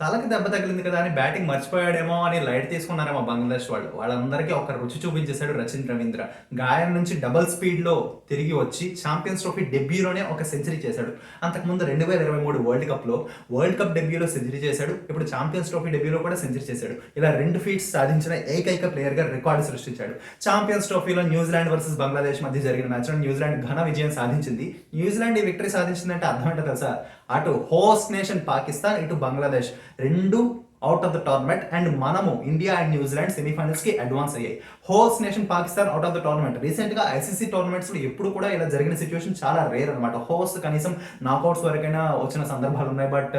తలకి దెబ్బ తగిలింది కదా అని బ్యాటింగ్ మర్చిపోయాడేమో అని లైట్ తీసుకున్నారేమో బంగ్లాదేశ్ వాళ్ళు. వాళ్ళందరికీ ఒక రుచి చూపించేశాడు రచిన్ రవీంద్ర. గాయం నుంచి డబుల్ స్పీడ్లో తిరిగి వచ్చి ఛాంపియన్స్ ట్రోఫీ డెబ్యూలోనే ఒక సెంచరీ చేశాడు. అంతకుముందు 2023 వరల్డ్ కప్ డెబ్యూలో సెంచరీ చేశాడు. ఇప్పుడు ఛాంపియన్స్ ట్రోఫీ డెబ్యూలో కూడా సెంచరీ చేశాడు. ఇలా 2 ఫీట్స్ సాధించిన ఏకైక ప్లేయర్గా రికార్డు సృష్టించాడు. ఛాంపియన్స్ ట్రోఫీలో న్యూజిలాండ్ వర్సెస్ బంగ్లాదేశ్ మధ్య జరిగిన మ్యాచ్లో న్యూజిలాండ్ ఘన విజయం సాధించింది. న్యూజిలాండ్ ఈ విక్టరీ సాధించిందంటే అర్థం ఏంటో తెలుసా? అటు హోస్ట్ నేషన్ పాకిస్తాన్, ఇటు బంగ్లాదేశ్ రెండు out of the tournament. And మనము ఇండియా అండ్ న్యూజిలాండ్ సెమీఫైనల్స్ కి అడ్వాన్స్ అయ్యాయి. Host nation Pakistan out of the tournament. Recent గా ఐసీసీ టోర్నమెంట్స్ లో ఎప్పుడు కూడా ఇలా జరిగిన సిచ్యువేషన్ చాలా రేర్ అనమాట. హోస్ట్ కనీసం నాకౌట్స్ వరకైనా వచ్చిన సందర్భాలు ఉన్నాయి. బట్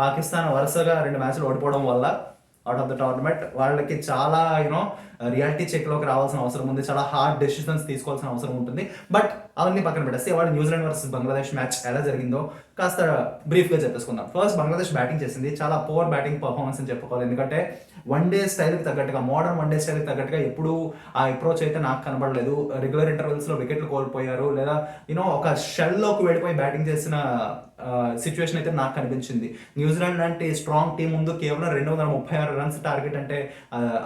పాకిస్తాన్ వరుసగా 2 మ్యాచ్లు ఓడిపోవడం వల్ల అవుట్ ఆఫ్ ద టోర్నమెంట్. వాళ్ళకి చాలా రియాలిటీ చెక్లోకి రావాల్సిన అవసరం ఉంది. చాలా హార్డ్ డెసిషన్స్ తీసుకోవాల్సిన అవసరం ఉంటుంది. బట్ అవన్నీ పక్కన పెట్టేస్తే వాళ్ళు న్యూజిలాండ్ వర్సెస్ బంగ్లాదేశ్ మ్యాచ్ ఎలా జరిగిందో కాస్త బ్రీఫ్గా చెప్పేసుకుందాం. ఫస్ట్ బంగ్లాదేశ్ బ్యాటింగ్ చేసింది. చాలా పువర్ బ్యాటింగ్ పర్ఫార్మెన్స్ అని చెప్పుకోవాలి. ఎందుకంటే వన్ డే స్టైల్కి తగ్గట్టుగా, మోడర్న్ వన్ డే స్టైల్కి తగ్గట్టుగా ఎప్పుడు ఆ అప్రోచ్ అయితే నాకు కనబడలేదు. రెగ్యులర్ ఇంటర్వెల్స్లో వికెట్లు కోల్పోయారు, లేదా ఒక షెల్లోకి వెళ్ళిపోయి బ్యాటింగ్ చేసిన సిచ్యువేషన్ అయితే నాకు కనిపించింది. న్యూజిలాండ్ లాంటి స్ట్రాంగ్ టీం ముందు కేవలం 236 రన్స్ టార్గెట్ అంటే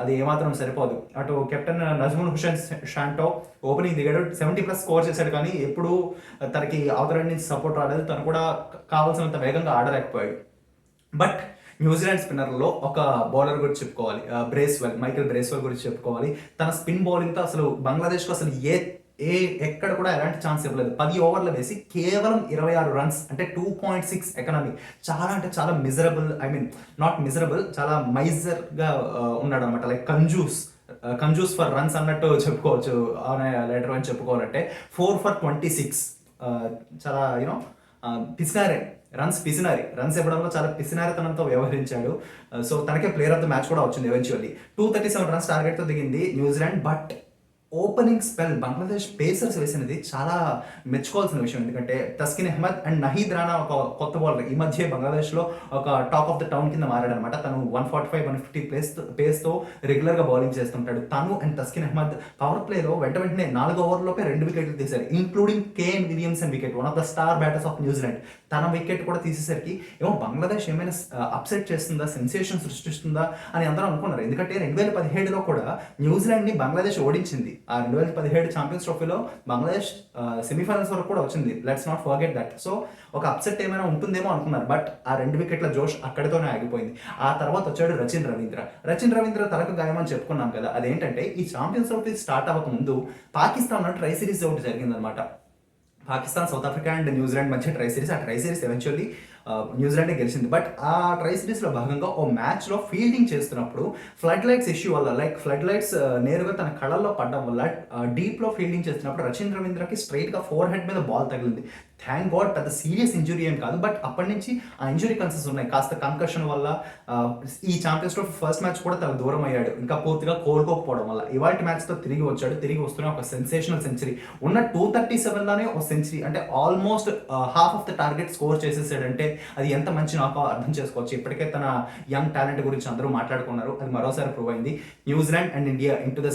అది ఏమాత్రం సరిపోదు. అటు కెప్టెన్ నజ్ముల్ హుసేన్ షాంటో ఓపెనింగ్ దిగాడు, 70+ స్కోర్ చేశాడు. కానీ ఎప్పుడు తనకి అవతల నుంచి సపోర్ట్ రాలేదు. తను కూడా కావాల్సినంత వేగంగా ఆడలేకపోయాడు. బట్ న్యూజిలాండ్ స్పిన్నర్లో ఒక బౌలర్ గురించి చెప్పుకోవాలి, మైకేల్ బ్రేస్వెల్ గురించి చెప్పుకోవాలి. తన స్పిన్ బౌలింగ్తో అసలు బంగ్లాదేశ్లో అసలు ఎక్కడ కూడా ఎలాంటి ఛాన్స్ ఇవ్వలేదు. 10 ఓవర్లు వేసి కేవలం 26 రన్స్, అంటే 2.6 ఎకనామీ. చాలా అంటే చాలా మిజరబుల్, నాట్ మిజరబుల్, చాలా మైజర్గా ఉన్నాడు అనమాట. లైక్ కంజూస్ ఫర్ రన్స్ అన్నట్టు చెప్పుకోవచ్చు. లెటర్ అని చెప్పుకోవాలంటే 4 for 26. చాలా పిసినారే రన్స్ ఇవ్వడంలో చాలా పిసినారితనంతో వ్యవహరించాడు. సో తనకే ప్లేయర్ ఆఫ్ ద మ్యాచ్ కూడా వచ్చింది ఎవెన్చువల్లీ. 237 రన్స్ టార్గెట్తో దిగింది New Zealand. But opening spell Bangladesh pacers వేసినది చాలా మెచ్చుకోవాల్సిన విషయం. ఎందుకంటే తస్కిన్ అహ్మద్ అండ్ నహీద్ రానా ఒక కొత్త బౌలర్. ఈ మధ్య బంగ్లాదేశ్లో ఒక టాక్ ఆఫ్ ద టౌన్ కింద మారాడనమాట. తను 145-150 పేస్తో రెగ్యులర్గా బౌలింగ్ చేస్తుంటాడు. తను అండ్ తస్కిన్ అహ్మద్ పవర్ ప్లేలో వెంటనే 4 ఓవర్లోపే 2 వికెట్లు తీశారు, including Kane Williamson wicket, one of the star batters of New Zealand. తన వికెట్ కూడా తీసేసరికి బంగ్లాదేశ్ ఏమైనా అప్సెట్ చేస్తుందా, సెన్సేషన్ సృష్టిస్తుందా అని అందరూ అనుకున్నారు. ఎందుకంటే 2017లో కూడా న్యూజిలాండ్ని బంగ్లాదేశ్ ఓడించింది. ఆ 2017 ఛాంపియన్స్ ట్రోఫీలో బంగ్లాదేశ్ సెమీఫైనల్స్ వరకు కూడా వచ్చింది. Let's not forget that. So ఒక అప్సెట్ ఏమైనా ఉంటుందేమో అనుకున్నారు. బట్ ఆ 2 వికెట్ల జోష్ అక్కడితోనే ఆగిపోయింది. ఆ తర్వాత వచ్చాడు రచిన్ రవీంద్ర తలకు గాయమని చెప్పుకున్నాం కదా. అదేంటంటే ఈ ఛాంపియన్స్ ట్రోఫీ స్టార్ట్ అవ్వక ముందు పాకిస్తాన్లో ట్రై సిరీస్ ఒకటి జరిగిందనమాట. Pakistan, south Africa and New Zealand మధ్య ట్రై సిరీస్. ఆ ట్రై సిరీస్ ఎవెన్చువల్లీ న్యూజిలాండే గెలిచింది. బట్ ఆ ట్రై సిరీస్లో భాగంగా ఓ మ్యాచ్లో ఫీల్డింగ్ చేస్తున్నప్పుడు ఫ్లడ్ లైట్స్ ఇష్యూ వల్ల, ఫ్లడ్ లైట్స్ నేరుగా తన కళ్ళల్లో పడడం వల్ల డీప్లో ఫీల్డింగ్ చేస్తున్నప్పుడు రచిన్ రవీంద్రకి స్ట్రైట్గా 4 మీద బాల్ తగిలింది. థ్యాంక్ గాడ్ పెద్ద సీరియస్ ఇంజురీ ఏం కాదు. బట్ అప్పటి నుంచి ఆ ఇంజురీ కన్సర్న్స్ ఉన్నాయి. కాస్త కంకషన్ వల్ల ఈ ఛాంపియన్స్ ట్రోఫీ ఫస్ట్ మ్యాచ్ కూడా తన దూరం అయ్యాడు, ఇంకా పూర్తిగా కోలుకోకపోవడం వల్ల. ఇవాళ మ్యాచ్తో తిరిగి వచ్చాడు. తిరిగి వస్తున్న ఒక సెన్సేషనల్ సెంచరీ. ఉన్న 237లోనే ఒక సెంచరీ, అంటే almost half of the target score చేసేసాడంటే అది ఎంత మంచి నాకు అర్థం చేసుకోవచ్చు. ఇప్పటికే తన యంగ్ టాలెంట్ గురించి అందరూ మాట్లాడుకున్నారు. అది మరోసారి ప్రూవ్ అయింది. New Zealand and India into the